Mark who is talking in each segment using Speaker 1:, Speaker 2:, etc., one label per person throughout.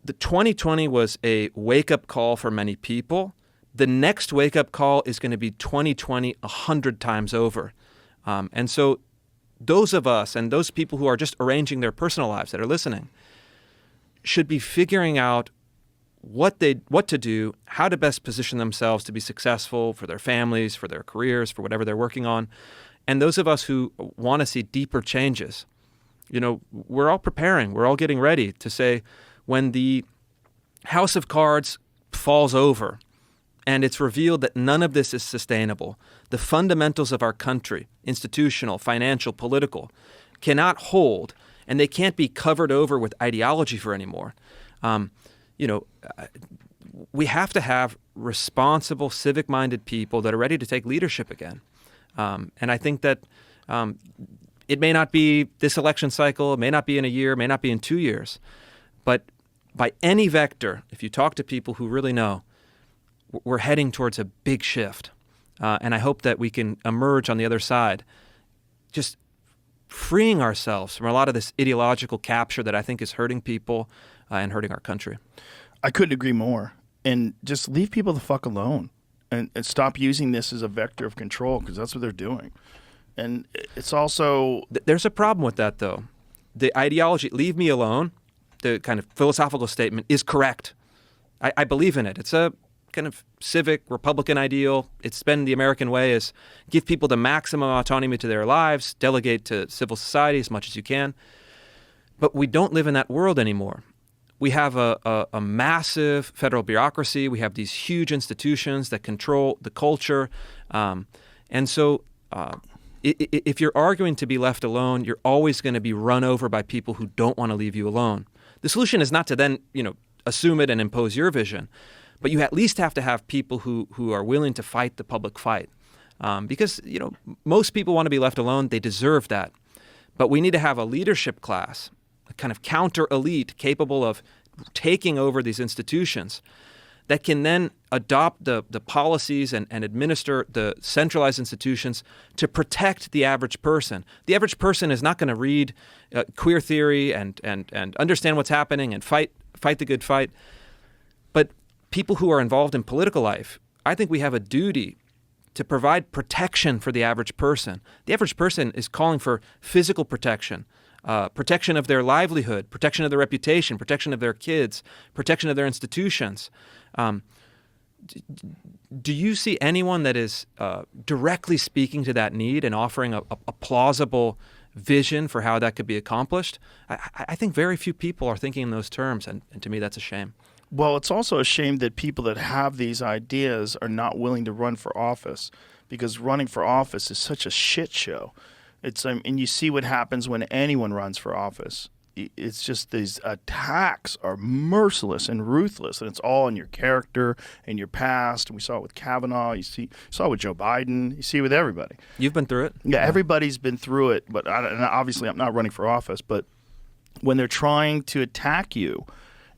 Speaker 1: the 2020 was a wake-up call for many people. The next wake-up call is going to be 2020 100 times over. And so those of us and those people who are just arranging their personal lives that are listening should be figuring out what to do, how to best position themselves to be successful for their families, for their careers, for whatever they're working on. And those of us who want to see deeper changes, we're all preparing, we're all getting ready to say, when the house of cards falls over and it's revealed that none of this is sustainable, the fundamentals of our country, institutional, financial, political, cannot hold, and they can't be covered over with ideology for anymore. We have to have responsible, civic-minded people that are ready to take leadership again. And I think that it may not be this election cycle, it may not be in a year, it may not be in 2 years, but by any vector, if you talk to people who really know, we're heading towards a big shift. And I hope that we can emerge on the other side, just freeing ourselves from a lot of this ideological capture that I think is hurting people and hurting our country.
Speaker 2: I couldn't agree more. And just leave people the fuck alone and stop using this as a vector of control, because that's what they're doing. And it's also...
Speaker 1: There's a problem with that, though. The ideology, leave me alone, the kind of philosophical statement, is correct. I believe in it. It's a kind of civic Republican ideal. It's been the American way, is give people the maximum autonomy to their lives, delegate to civil society as much as you can. But we don't live in that world anymore. We have a massive federal bureaucracy. We have these huge institutions that control the culture. And so if you're arguing to be left alone, you're always going to be run over by people who don't want to leave you alone. The solution is not to then, assume it and impose your vision, but you at least have to have people who are willing to fight the public fight. Because, most people want to be left alone. They deserve that. But we need to have a leadership class, a kind of counter-elite capable of taking over these institutions that can then adopt the policies and administer the centralized institutions to protect the average person. The average person is not going to read queer theory and understand what's happening and fight the good fight. But people who are involved in political life, I think we have a duty to provide protection for the average person. The average person is calling for physical protection, protection of their livelihood, protection of their reputation, protection of their kids, protection of their institutions. Do you see anyone that is directly speaking to that need and offering a plausible vision for how that could be accomplished? I think very few people are thinking in those terms, and to me that's a shame.
Speaker 2: Well, it's also a shame that people that have these ideas are not willing to run for office, because running for office is such a shit show. And you see what happens when anyone runs for office. It's just these attacks are merciless and ruthless, and it's all in your character and your past. And we saw it with Kavanaugh. You saw it with Joe Biden. You see it with everybody.
Speaker 1: You've been through it.
Speaker 2: Yeah, everybody's been through it. But obviously, I'm not running for office. But when they're trying to attack you,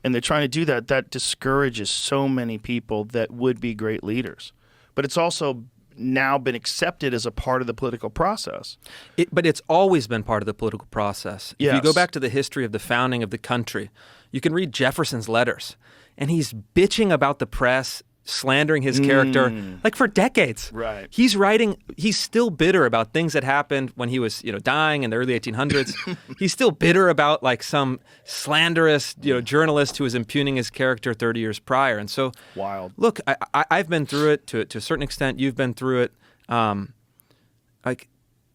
Speaker 2: and they're trying to do that, that discourages so many people that would be great leaders. But it's also now been accepted as a part of the political process.
Speaker 1: But it's always been part of the political process.
Speaker 2: Yes.
Speaker 1: If you go back to the history of the founding of the country, you can read Jefferson's letters, and he's bitching about the press, slandering his character, like for decades.
Speaker 2: Right.
Speaker 1: He's still bitter about things that happened when he was, dying in the early 1800s. He's still bitter about like some slanderous, journalist who was impugning his character 30 years prior. And so,
Speaker 2: wild.
Speaker 1: Look, I've been through it to a certain extent. You've been through it.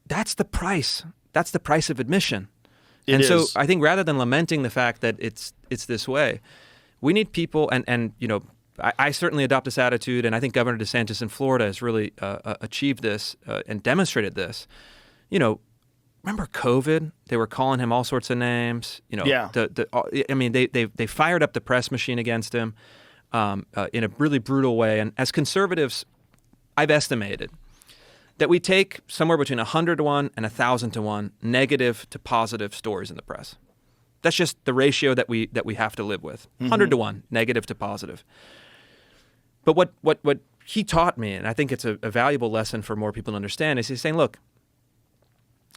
Speaker 1: That's the price. That's the price of admission. So I think rather than lamenting the fact that it's this way, we need people, and I certainly adopt this attitude, and I think Governor DeSantis in Florida has really achieved this and demonstrated this. Remember COVID? They were calling him all sorts of names.
Speaker 2: Yeah.
Speaker 1: They fired up the press machine against him in a really brutal way. And as conservatives, I've estimated that we take somewhere between 100 to 1 and 1,000 to 1 negative to positive stories in the press. That's just the ratio that we have to live with. 100 to 1, negative to positive. But what he taught me, and I think it's a valuable lesson for more people to understand, is he's saying, look,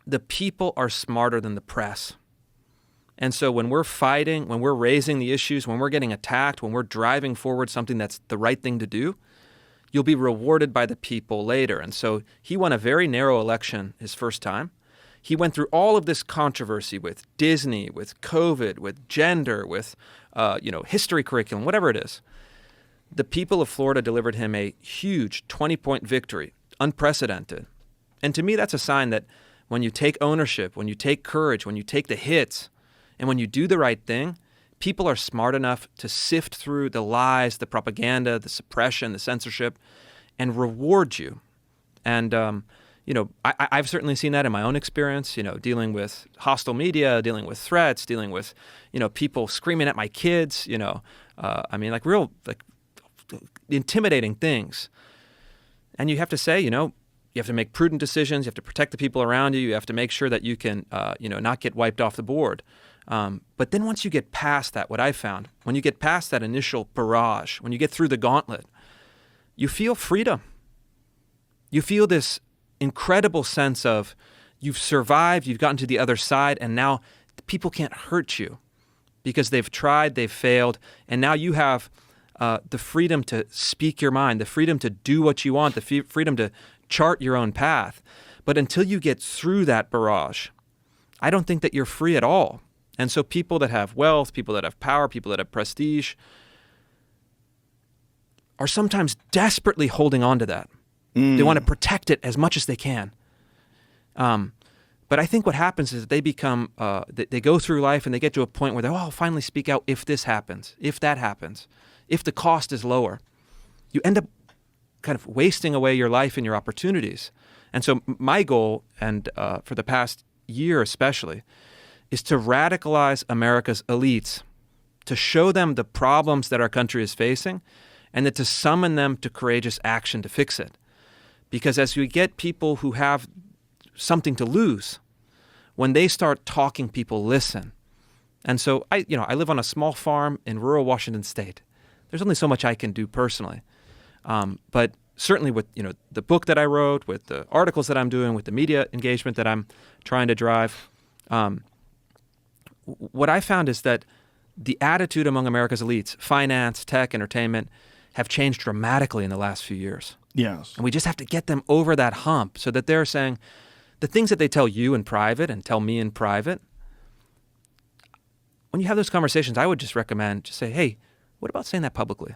Speaker 1: the people are smarter than the press. And so when we're fighting, when we're raising the issues, when we're getting attacked, when we're driving forward something that's the right thing to do, you'll be rewarded by the people later. And so he won a very narrow election his first time. He went through all of this controversy with Disney, with COVID, with gender, with history curriculum, whatever it is. The people of Florida delivered him a huge 20-point victory, unprecedented. And to me, that's a sign that when you take ownership, when you take courage, when you take the hits, and when you do the right thing, people are smart enough to sift through the lies, the propaganda, the suppression, the censorship, and reward you. And, I've certainly seen that in my own experience, dealing with hostile media, dealing with threats, dealing with, people screaming at my kids, real intimidating things. And you have to say, you have to make prudent decisions. You have to protect the people around you. You have to make sure that you can, not get wiped off the board. But then once you get past that, what I found, when you get past that initial barrage, when you get through the gauntlet, you feel freedom. You feel this incredible sense of you've survived, you've gotten to the other side, and now people can't hurt you because they've tried, they've failed, and now you have the freedom to speak your mind, the freedom to do what you want, the freedom to chart your own path. But until you get through that barrage, I don't think that you're free at all. And so people that have wealth, people that have power, people that have prestige are sometimes desperately holding on to that. They want to protect it as much as they can. But I think what happens is that they become, they go through life and they get to a point where I'll finally speak out if this happens, if that happens, if the cost is lower. You end up kind of wasting away your life and your opportunities. And so my goal, and for the past year especially, is to radicalize America's elites, to show them the problems that our country is facing, and then to summon them to courageous action to fix it. Because as we get people who have something to lose, when they start talking, people listen. And so I live on a small farm in rural Washington State. There's only so much I can do personally. But certainly with the book that I wrote, with the articles that I'm doing, with the media engagement that I'm trying to drive, what I found is that the attitude among America's elites, finance, tech, entertainment, have changed dramatically in the last few years.
Speaker 2: Yes.
Speaker 1: And we just have to get them over that hump so that they're saying the things that they tell you in private and tell me in private. When you have those conversations, I would just recommend just say, hey, what about saying that publicly?